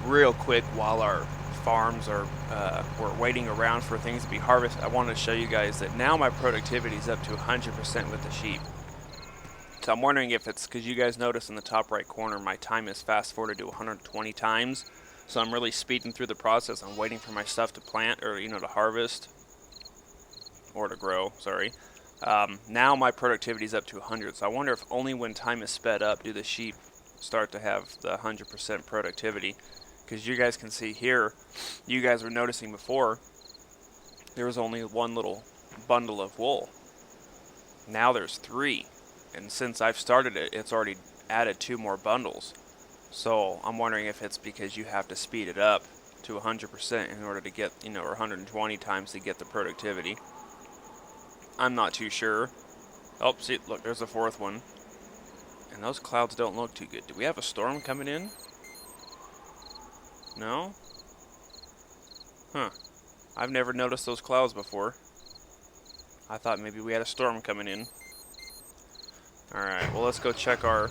real quick, while our farms are we're waiting around for things to be harvested, I wanted to show you guys that now my productivity is up to 100% with the sheep. So I'm wondering if it's because you guys notice in the top right corner my time is fast forwarded to 120 times. So I'm really speeding through the process. I'm waiting for my stuff to plant, or to harvest or to grow, sorry. Now my productivity is up to 100, so I wonder if only when time is sped up do the sheep start to have the 100% productivity. Because you guys can see here, you guys were noticing before, there was only one little bundle of wool. Now there's 3, and since I've started it, it's already added 2 more bundles. So I'm wondering if it's because you have to speed it up to 100% in order to get, or 120 times to get the productivity. I'm not too sure. Oh, see, look, there's a 4th one. And those clouds don't look too good. Do we have a storm coming in? No? Huh. I've never noticed those clouds before. I thought maybe we had a storm coming in. Alright, well, let's go check our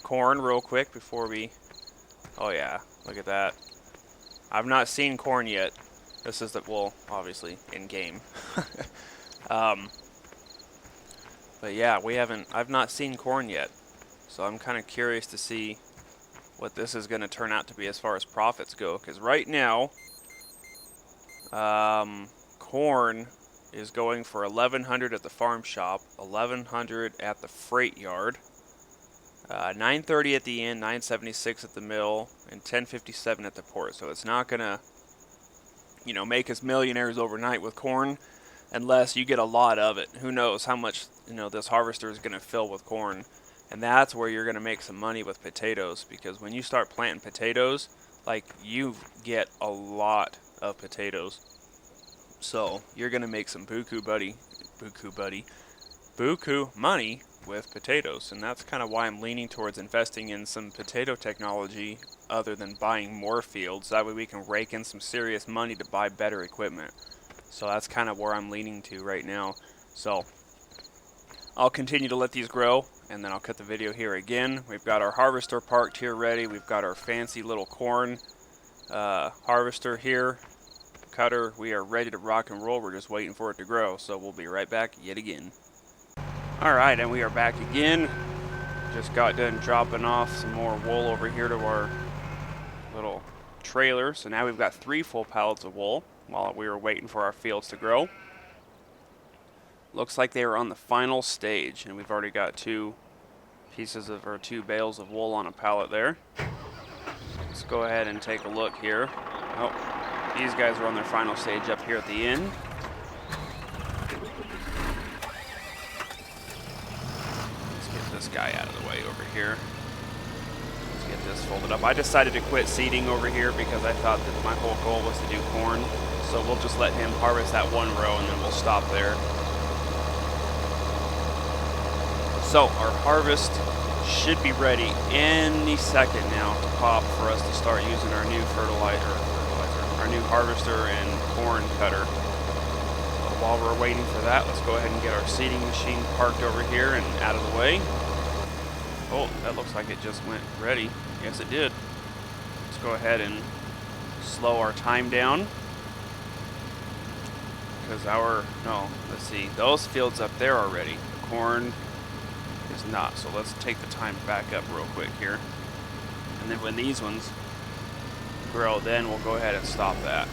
corn real quick before we... Oh, yeah. Look at that. I've not seen corn yet. This is the... Well, obviously, in-game. But yeah, I've not seen corn yet, so I'm kind of curious to see what this is going to turn out to be as far as profits go, because right now, corn is going for $1,100 at the farm shop, $1,100 at the freight yard, $930 at the inn, $976 at the mill, and $1057 at the port. So it's not going to, make us millionaires overnight with corn, unless you get a lot of it. Who knows how much, this harvester is going to fill with corn. And that's where you're going to make some money with potatoes, because when you start planting potatoes, you get a lot of potatoes. So you're going to make some buku money with potatoes. And that's kind of why I'm leaning towards investing in some potato technology other than buying more fields. That way we can rake in some serious money to buy better equipment. So that's kind of where I'm leaning to right now. So I'll continue to let these grow, and then I'll cut the video here again. We've got our harvester parked here ready. We've got our fancy little corn harvester here, cutter. We are ready to rock and roll. We're just waiting for it to grow. So we'll be right back yet again. Alright, and we are back again. Just got done dropping off some more wool over here to our little trailer. So now we've got 3 full pallets of wool while we were waiting for our fields to grow. Looks like they are on the final stage, and we've already got 2 bales of wool on a pallet there. Let's go ahead and take a look here. Oh, these guys are on their final stage up here at the end. Let's get this guy out of the way over here. Let's get this folded up. I decided to quit seeding over here because I thought that my whole goal was to do corn. So we'll just let him harvest that 1 row, and then we'll stop there. So our harvest should be ready any second now to pop for us to start using our new our new harvester and corn cutter. So while we're waiting for that, let's go ahead and get our seeding machine parked over here and out of the way. Oh, that looks like it just went ready. Yes, it did. Let's go ahead and slow our time down. Because let's see, those fields up there are ready. The corn is not, so let's take the time back up real quick here. And then when these ones grow, then we'll go ahead and stop that.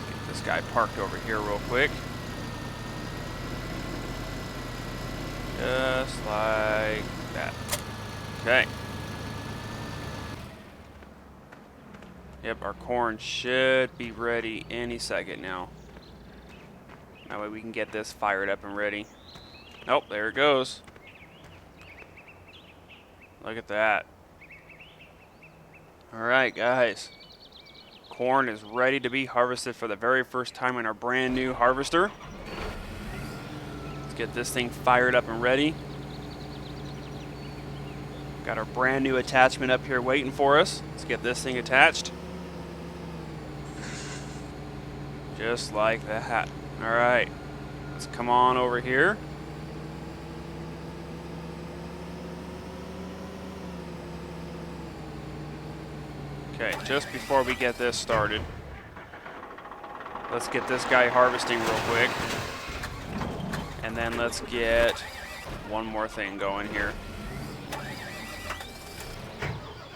Get this guy parked over here real quick. Just like that. Okay. Yep, our corn should be ready any second now. That way we can get this fired up and ready. Nope, there it goes. Look at that. Alright, guys. Corn is ready to be harvested for the very first time in our brand new harvester. Let's get this thing fired up and ready. Got our brand new attachment up here waiting for us. Let's get this thing attached. Just like that. Alright. Let's come on over here. Okay, just before we get this started, let's get this guy harvesting real quick. And then let's get one more thing going here.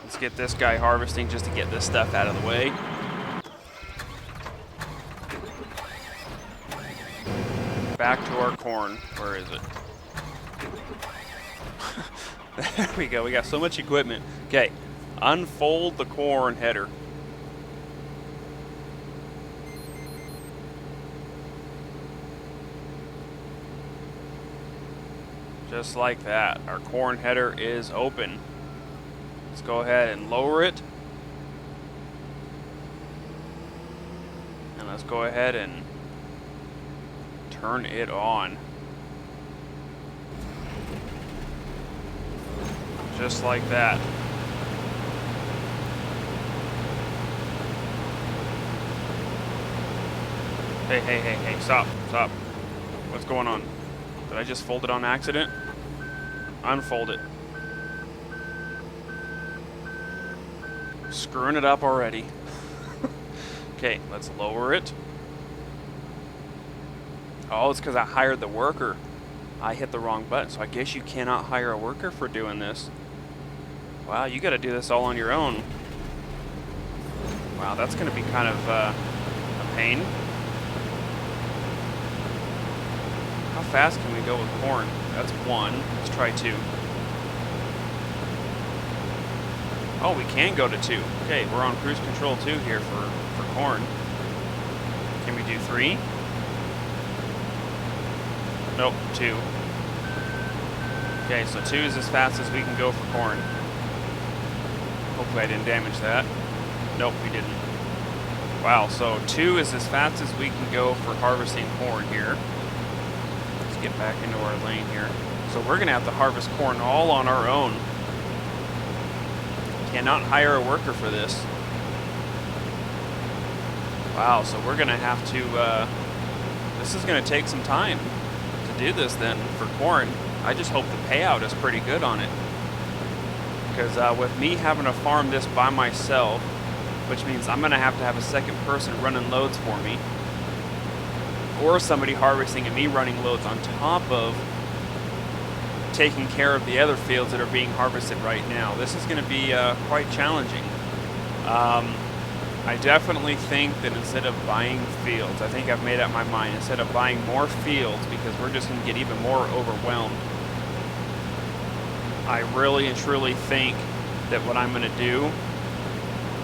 Let's get this guy harvesting just to get this stuff out of the way. Back to our corn. Where is it? There we go. We got so much equipment. Okay, unfold the corn header. Just like that. Our corn header is open. Let's go ahead and lower it. And let's go ahead and turn it on. Just like that. Hey, stop. What's going on? Did I just fold it on accident? Unfold it. Screwing it up already. Okay, let's lower it. Oh, it's because I hired the worker. I hit the wrong button, so I guess you cannot hire a worker for doing this. Wow, you got to do this all on your own. Wow, that's going to be kind of a pain. How fast can we go with corn? That's 1. Let's try 2. Oh, we can go to 2. Okay, we're on cruise control 2 here for corn. Can we do 3? Nope, 2. Okay, so 2 is as fast as we can go for corn. Hopefully I didn't damage that. Nope, we didn't. Wow, so 2 is as fast as we can go for harvesting corn here. Let's get back into our lane here. So we're going to have to harvest corn all on our own. Cannot hire a worker for this. Wow, so we're going to have to... this is going to take some time to do this then for corn. I just hope the payout is pretty good on it. Because with me having to farm this by myself, which means I'm going to have a second person running loads for me, or somebody harvesting and me running loads on top of taking care of the other fields that are being harvested right now. This is going to be quite challenging. I definitely think that instead of buying fields, I think I've made up my mind, instead of buying more fields, because we're just going to get even more overwhelmed, I really and truly think that what I'm going to do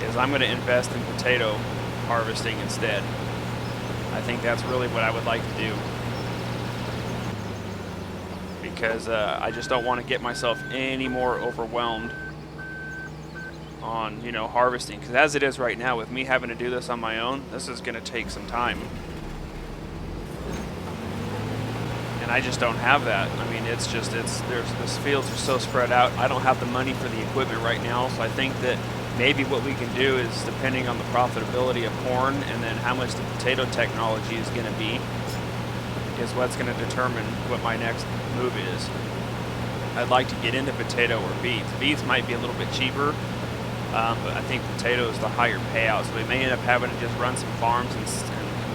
is I'm going to invest in potato harvesting instead. I think that's really what I would like to do. Because I just don't want to get myself any more overwhelmed on, harvesting. Because as it is right now, with me having to do this on my own, this is going to take some time. And I just don't have that. I mean, this fields are so spread out. I don't have the money for the equipment right now, so I think that maybe what we can do is, depending on the profitability of corn and then how much the potato technology is going to be, is what's going to determine what my next move is. I'd like to get into potato or beets. Beets might be a little bit cheaper, but I think potato is the higher payout. So we may end up having to just run some farms and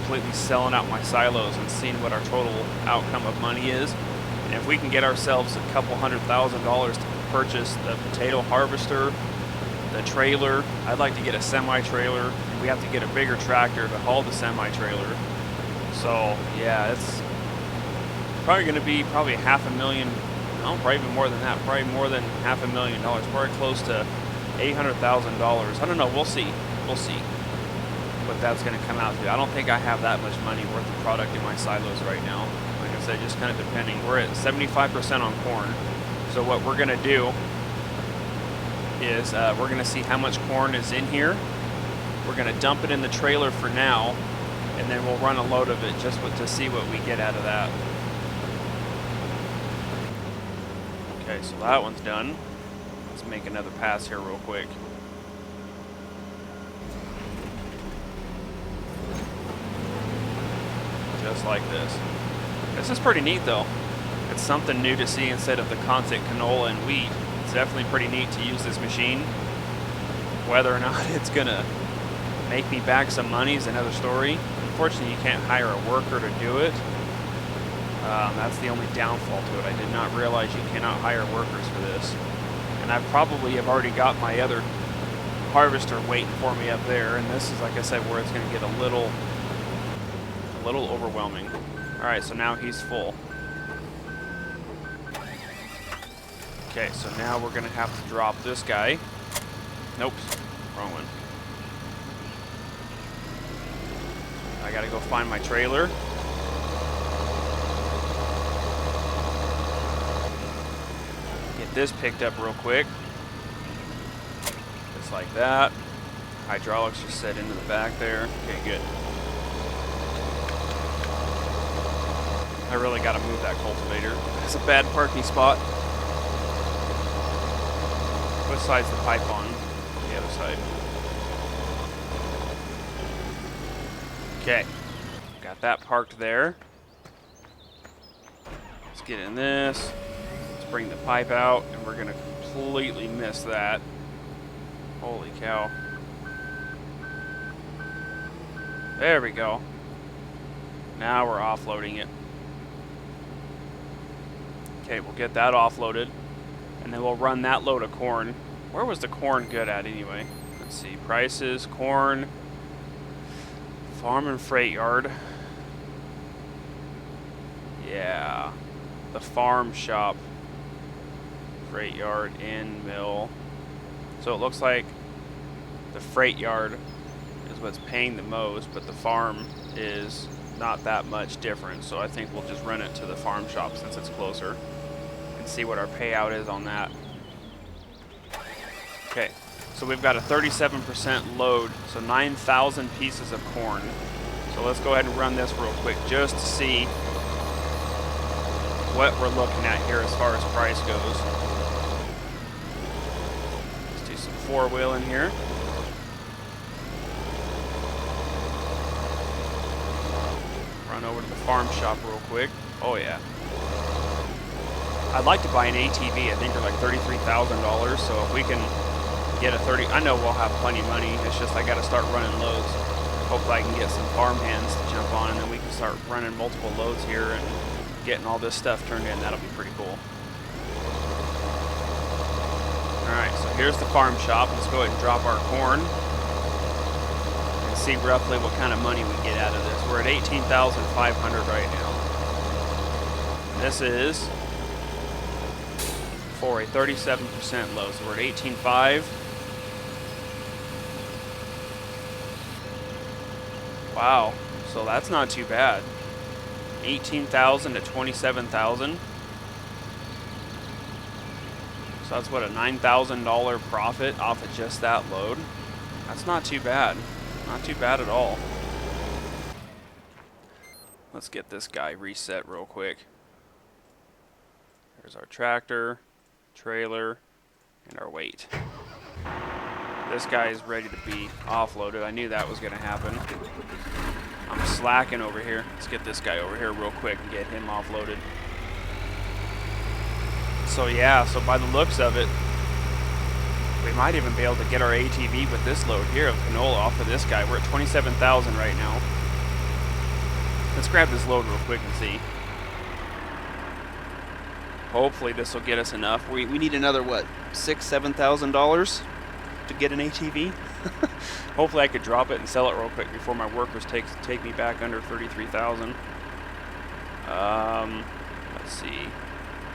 completely selling out my silos and seeing what our total outcome of money is. And if we can get ourselves a couple $100,000 to purchase the potato harvester, the trailer, I'd like to get a semi-trailer, and we have to get a bigger tractor to haul the semi-trailer. So yeah, it's probably going to be probably $500,000, no, probably even more than that, probably more than $500,000, probably close to $800,000. I don't know, we'll see what that's going to come out to. I don't think I have that much money worth of product in my silos right now. Like I said, just kind of depending. We're at 75% on corn. So what we're going to do is we're going to see how much corn is in here. We're going to dump it in the trailer for now, and then we'll run a load of it just to see what we get out of that. Okay, so that one's done. Let's make another pass here real quick. Just like this. This is pretty neat though. It's something new to see instead of the constant canola and wheat. It's definitely pretty neat to use this machine. Whether or not it's gonna make me back some money is another story. Unfortunately, you can't hire a worker to do it. That's the only downfall to it. I did not realize you cannot hire workers for this. And I probably have already got my other harvester waiting for me up there, and this is, like I said, where it's going to get a little overwhelming. Alright, so now he's full. Okay, so now we're going to have to drop this guy. Nope, wrong one. I got to go find my trailer. Get this picked up real quick. Just like that. Hydraulics just set into the back there. Okay, good. I really got to move that cultivator. It's a bad parking spot. Which side's the pipe on? The other side. Okay. Got that parked there. Let's get in this. Let's bring the pipe out, and we're going to completely miss that. Holy cow. There we go. Now we're offloading it. Okay, we'll get that offloaded. And then we'll run that load of corn. Where was the corn good at anyway? Let's see. Prices, corn, farm and freight yard. Yeah. The farm shop, freight yard, and mill. So it looks like the freight yard is what's paying the most, but the farm is not that much different. So I think we'll just run it to the farm shop since it's closer and see what our payout is on that. Okay, so we've got a 37% load, so 9,000 pieces of corn. So let's go ahead and run this real quick just to see what we're looking at here as far as price goes. Let's do some four-wheel in here. Run over to the farm shop real quick. Oh yeah. I'd like to buy an ATV. I think they're like $33,000. So if we can get a 30, I know we'll have plenty of money. It's just I got to start running loads. Hopefully I can get some farm hands to jump on, and then we can start running multiple loads here and getting all this stuff turned in. That'll be pretty cool. Alright, so here's the farm shop. Let's go ahead and drop our corn and see roughly what kind of money we get out of this. We're at $18,500 right now. This is for a 37% load. So we're at $18,500. Wow, so that's not too bad. $18,000 to $27,000. So that's what, a $9,000 profit off of just that load. That's not too bad. Not too bad at all. Let's get this guy reset real quick. There's our tractor, trailer, and our weight. This guy is ready to be offloaded. I knew that was going to happen. I'm slacking over here. Let's get this guy over here real quick and get him offloaded. So yeah, so by the looks of it, we might even be able to get our ATV with this load here of canola off of this guy. We're at 27,000 right now. Let's grab this load real quick and see. Hopefully this will get us enough. We need another, what, $6,000-$7,000 to get an ATV? Hopefully I could drop it and sell it real quick before my workers take me back under 33,000. Let's see.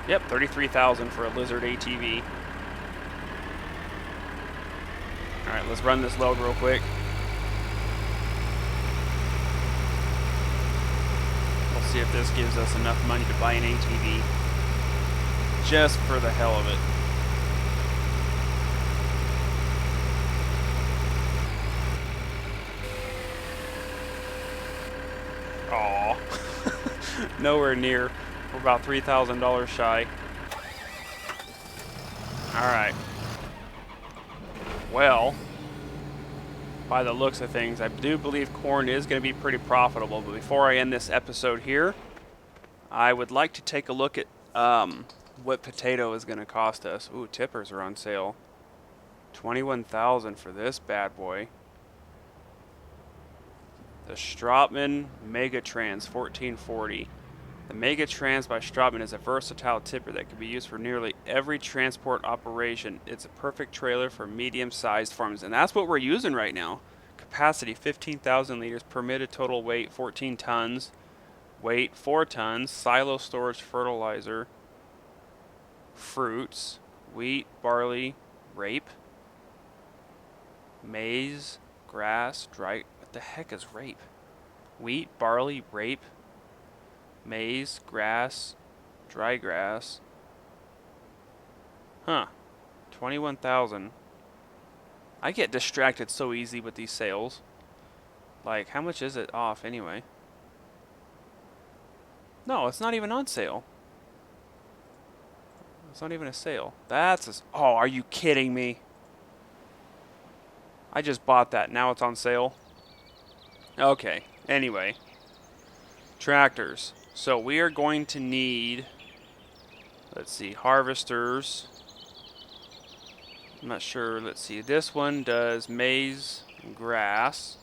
Yep, 33,000 for a Lizard ATV. All right, let's run this load real quick. We'll see if this gives us enough money to buy an ATV. Just for the hell of it. Aw. Nowhere near. We're about $3,000 shy. Alright. Well, by the looks of things, I do believe corn is going to be pretty profitable. But before I end this episode here, I would like to take a look at what potato is going to cost us. Ooh, tippers are on sale. $21,000 for this bad boy. The Stratman Megatrans 1440. The Megatrans by Stratman is a versatile tipper that can be used for nearly every transport operation. It's a perfect trailer for medium-sized farms, and that's what we're using right now. Capacity 15,000 liters, permitted total weight 14 tons, weight 4 tons, silo storage fertilizer, fruits, wheat, barley, rape, maize, grass, dry. What the heck is rape? Wheat, barley, rape, maize, grass, dry grass. Huh. 21,000. I get distracted so easy with these sales. Like, how much is it off anyway? No, it's not even on sale. It's not even a sale. Oh, are you kidding me? I just bought that. Now it's on sale. Okay. Anyway. Tractors. So we are going to need, let's see, harvesters. I'm not sure. Let's see. This one does maize and grass.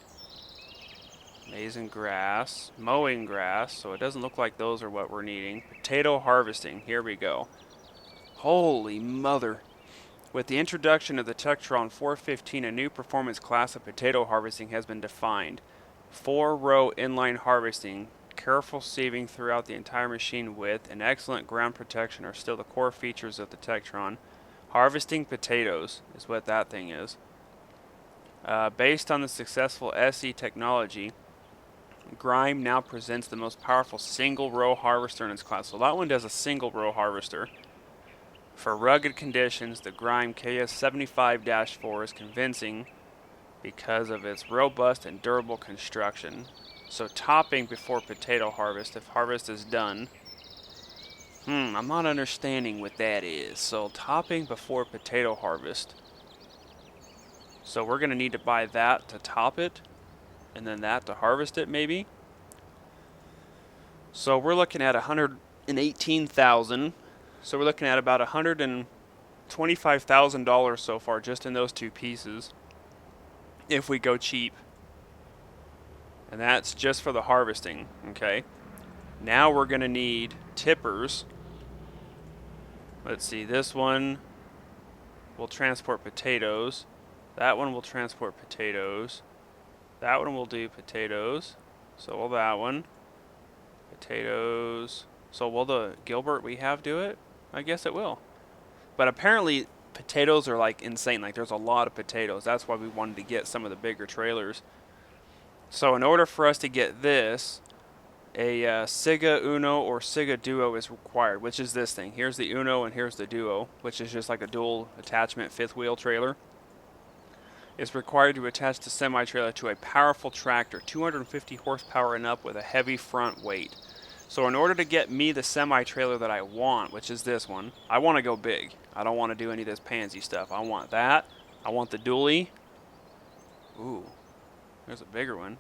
Maize and grass. Mowing grass. So it doesn't look like those are what we're needing. Potato harvesting. Here we go. Holy mother. With the introduction of the Tektron 415, a new performance class of potato harvesting has been defined. 4-row inline harvesting, careful sieving throughout the entire machine width, and excellent ground protection are still the core features of the Tektron. Harvesting potatoes is what that thing is. Based on the successful SE technology, Grime now presents the most powerful single-row harvester in its class. So that one does a single-row harvester. For rugged conditions, the Grime KS75-4 is convincing because of its robust and durable construction. So topping before potato harvest, if harvest is done. I'm not understanding what that is. So topping before potato harvest. So we're going to need to buy that to top it, and then that to harvest it maybe. So we're looking at 118,000. So we're looking at about $125,000 so far just in those two pieces if we go cheap. And that's just for the harvesting, okay? Now we're going to need tippers. Let's see, this one will transport potatoes. That one will transport potatoes. That one will do potatoes. So will that one. Potatoes. So will the Gilbert we have do it? I guess it will. But apparently potatoes are like insane. Like there's a lot of potatoes. That's why we wanted to get some of the bigger trailers. So in order for us to get this, a Siga Uno or Siga Duo is required, which is this thing. Here's the Uno and here's the Duo, which is just like a dual attachment fifth wheel trailer. It's required to attach the semi-trailer to a powerful tractor, 250 horsepower and up with a heavy front weight. So in order to get me the semi-trailer that I want, which is this one, I want to go big. I don't want to do any of this pansy stuff. I want that. I want the dually. Ooh, there's a bigger one.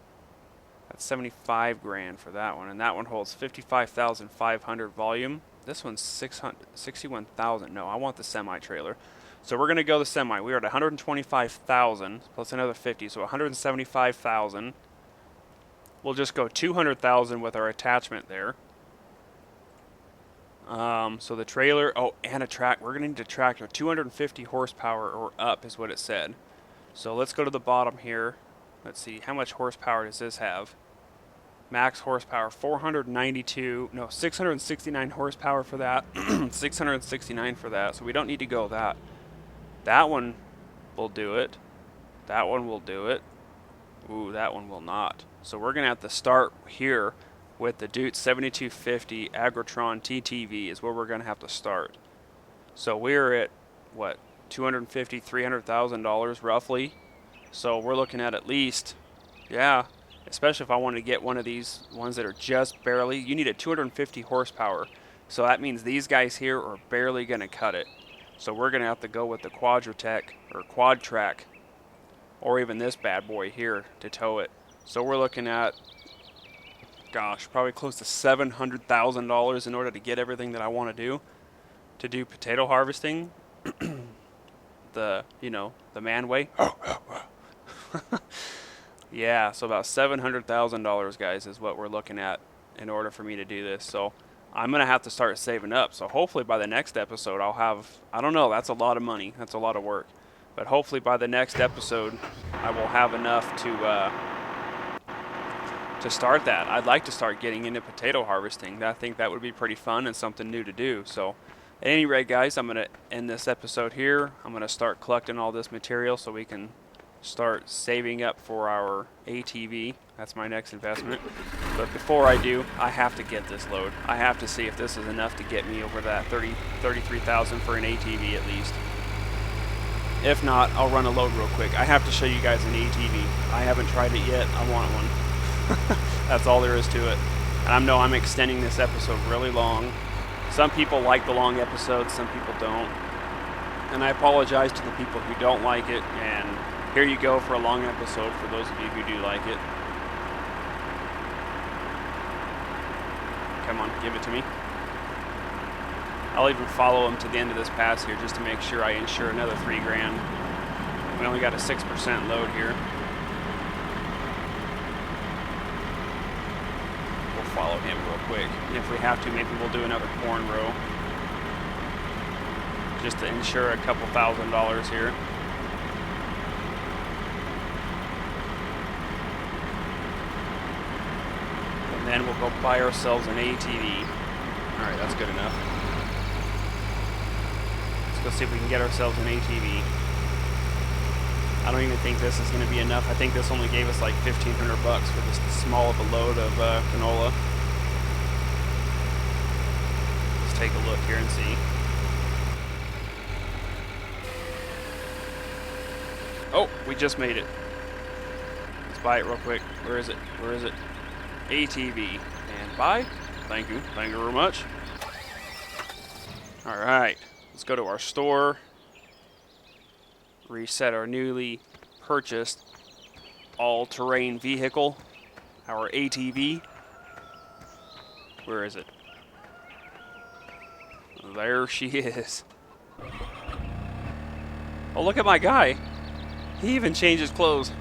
That's 75 grand for that one, and that one holds 55,500 volume. This one's 61,000. No, I want the semi-trailer. So we're going to go the semi. We are at 125,000 plus another 50, so 175,000. We'll just go 200,000 with our attachment there. So the trailer, and a track. We're going to need a tractor. 250 horsepower or up is what it said. So let's go to the bottom here. Let's see, how much horsepower does this have? Max horsepower, 669 horsepower for that. 669 for that, so we don't need to go that. That one will do it. That one will do it. Ooh, that one will not. So we're going to have to start here with the Duke 7250 Agrotron TTV is where we're going to have to start. So we're at, what, $250,000, $300,000 roughly. So we're looking at least, yeah, especially if I wanted to get one of these ones that are just barely, you need a 250 horsepower. So that means these guys here are barely going to cut it. So we're going to have to go with the Quadratec or Quad Track or even this bad boy here to tow it. So we're looking at, gosh, probably close to $700,000 in order to get everything that I want to do potato harvesting. the, you know, the man way. Yeah, so about $700,000, guys, is what we're looking at in order for me to do this. So I'm going to have to start saving up. So hopefully by the next episode I'll have, I don't know, that's a lot of money. That's a lot of work. But hopefully by the next episode I will have enough to start that. I'd like to start getting into potato harvesting. I think that would be pretty fun and something new to do. So at any rate, guys, I'm going to end this episode here. I'm going to start collecting all this material so we can start saving up for our ATV. That's my next investment. But before I do, I have to get this load. I have to see if this is enough to get me over that 33,000 for an ATV at least. If not, I'll run a load real quick. I have to show you guys an ATV. I haven't tried it yet. I want one. That's all there is to it. And I know I'm extending this episode really long. Some people like the long episodes, some people don't. And I apologize to the people who don't like it, and here you go for a long episode for those of you who do like it. Come on, give it to me. I'll even follow them to the end of this pass here just to make sure I insure another $3 grand. We only got a 6% load here. We'll follow him real quick. And if we have to, maybe we'll do another corn row. Just to insure a couple $1,000s here. And then we'll go buy ourselves an ATV. Alright, that's good enough. Let's go see if we can get ourselves an ATV. I don't even think this is going to be enough. I think this only gave us like $1,500 for this small of a load of canola. Let's take a look here and see. Oh, we just made it. Let's buy it real quick. Where is it? Where is it? ATV. And buy. Thank you. Thank you very much. Alright. Let's go to our store. Reset our newly purchased all-terrain vehicle. Our ATV. Where is it? There she is. Oh, look at my guy. He even changed his clothes.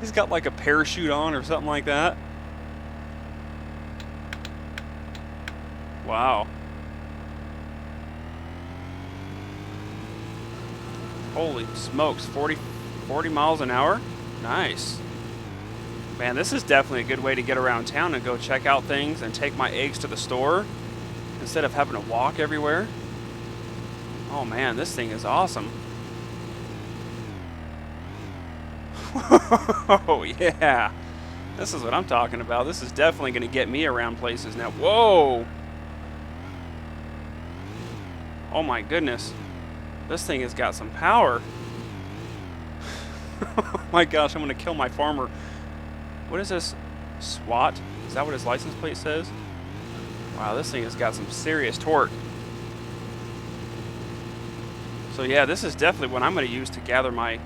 He's got like a parachute on or something like that. Wow. Holy smokes, 40 miles an hour? Nice. Man, this is definitely a good way to get around town and go check out things and take my eggs to the store instead of having to walk everywhere. Oh man, this thing is awesome. Oh yeah, this is what I'm talking about. This is definitely going to get me around places now. Whoa! Oh my goodness, this thing has got some power. Oh my gosh, I'm going to kill my farmer. What is this? SWAT? Is that what his license plate says? Wow, this thing has got some serious torque. So yeah, this is definitely what I'm going to use to gather my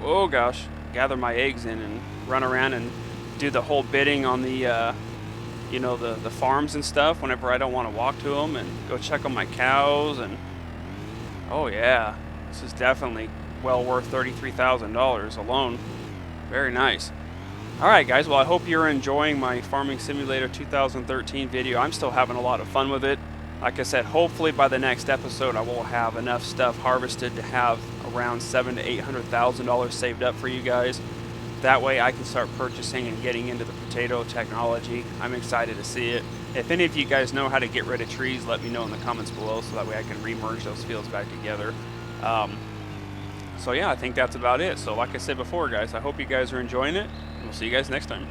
oh gosh, gather my eggs in and run around and do the whole bidding on the you know, the farms and stuff whenever I don't want to walk to them, and go check on my cows. And oh yeah, this is definitely well worth $33,000 alone. Very nice. Alright guys, well I hope you're enjoying my Farming Simulator 2013 video. I'm still having a lot of fun with it. Like I said, hopefully by the next episode I will have enough stuff harvested to have around $700,000 to $800,000 saved up for you guys. That way I can start purchasing and getting into the potato technology. I'm excited to see it. If any of you guys know how to get rid of trees, let me know in the comments below so that way I can re-merge those fields back together. So yeah, I think that's about it. So like I said before guys, I hope you guys are enjoying it, and we'll see you guys next time.